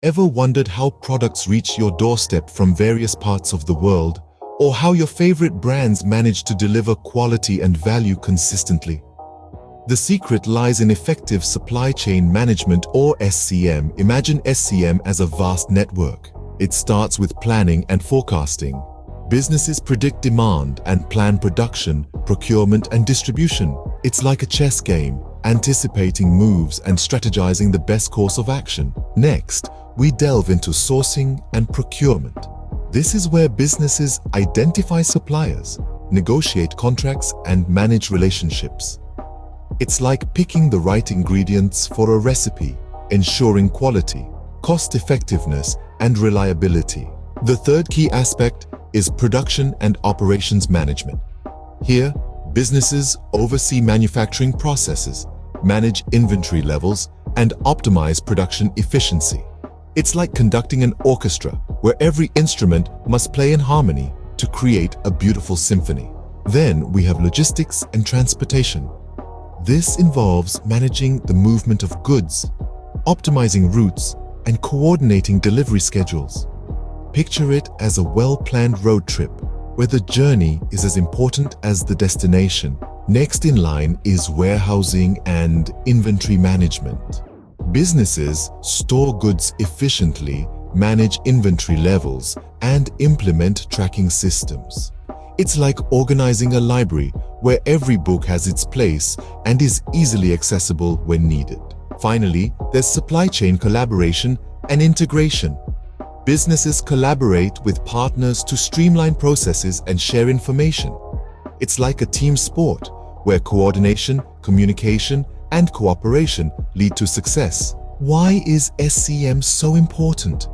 Ever wondered how products reach your doorstep from various parts of the world, or how your favorite brands manage to deliver quality and value consistently? The secret lies in effective supply chain management, or SCM. Imagine SCM as a vast network. It starts with planning and forecasting. Businesses predict demand and plan production, procurement, and distribution. It's like a chess game, anticipating moves and strategizing the best course of action. Next, we delve into sourcing and procurement. This is where businesses identify suppliers, negotiate contracts, and manage relationships. It's like picking the right ingredients for a recipe, ensuring quality, cost-effectiveness, and reliability. The third key aspect is production and operations management. Here, businesses oversee manufacturing processes, manage inventory levels, and optimize production efficiency. It's like conducting an orchestra where every instrument must play in harmony to create a beautiful symphony. Then we have logistics and transportation. This involves managing the movement of goods, optimizing routes, and coordinating delivery schedules. Picture it as a well-planned road trip where the journey is as important as the destination. Next in line is warehousing and inventory management. Businesses store goods efficiently, manage inventory levels, and implement tracking systems. It's like organizing a library where every book has its place and is easily accessible when needed. Finally, there's supply chain collaboration and integration. Businesses collaborate with partners to streamline processes and share information. It's like a team sport where coordination, communication, and cooperation lead to success. Why is SCM so important?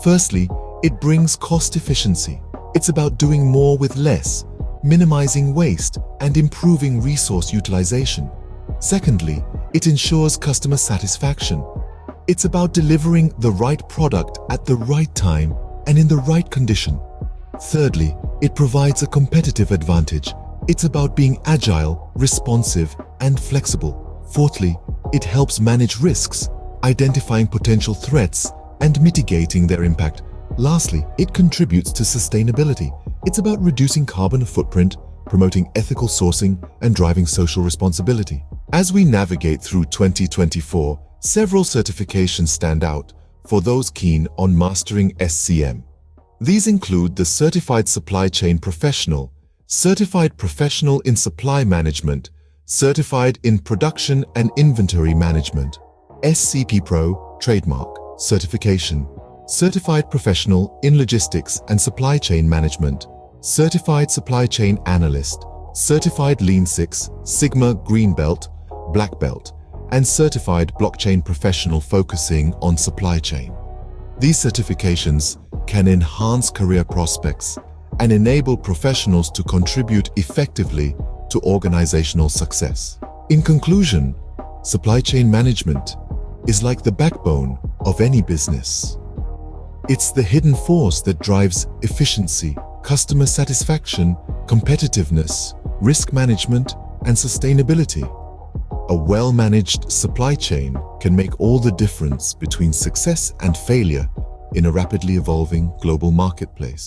Firstly, it brings cost efficiency. It's about doing more with less, minimizing waste, and improving resource utilization. Secondly, it ensures customer satisfaction. It's about delivering the right product at the right time and in the right condition. Thirdly, it provides a competitive advantage. It's about being agile, responsive, and flexible. Fourthly, it helps manage risks, identifying potential threats and mitigating their impact. Lastly, it contributes to sustainability. It's about reducing carbon footprint, promoting ethical sourcing, and driving social responsibility. As we navigate through 2024, several certifications stand out for those keen on mastering SCM. These include the Certified Supply Chain Professional, Certified Professional in Supply Management, Certified in Production and Inventory Management, SCP Pro Trademark Certification, Certified Professional in Logistics and Supply Chain Management, Certified Supply Chain Analyst, Certified Lean Six Sigma Green Belt, Black Belt, and Certified Blockchain Professional focusing on supply chain. These certifications can enhance career prospects and enable professionals to contribute effectively to organizational success. In conclusion, supply chain management is like the backbone of any business. It's the hidden force that drives efficiency, customer satisfaction, competitiveness, risk management, and sustainability. A well-managed supply chain can make all the difference between success and failure in a rapidly evolving global marketplace.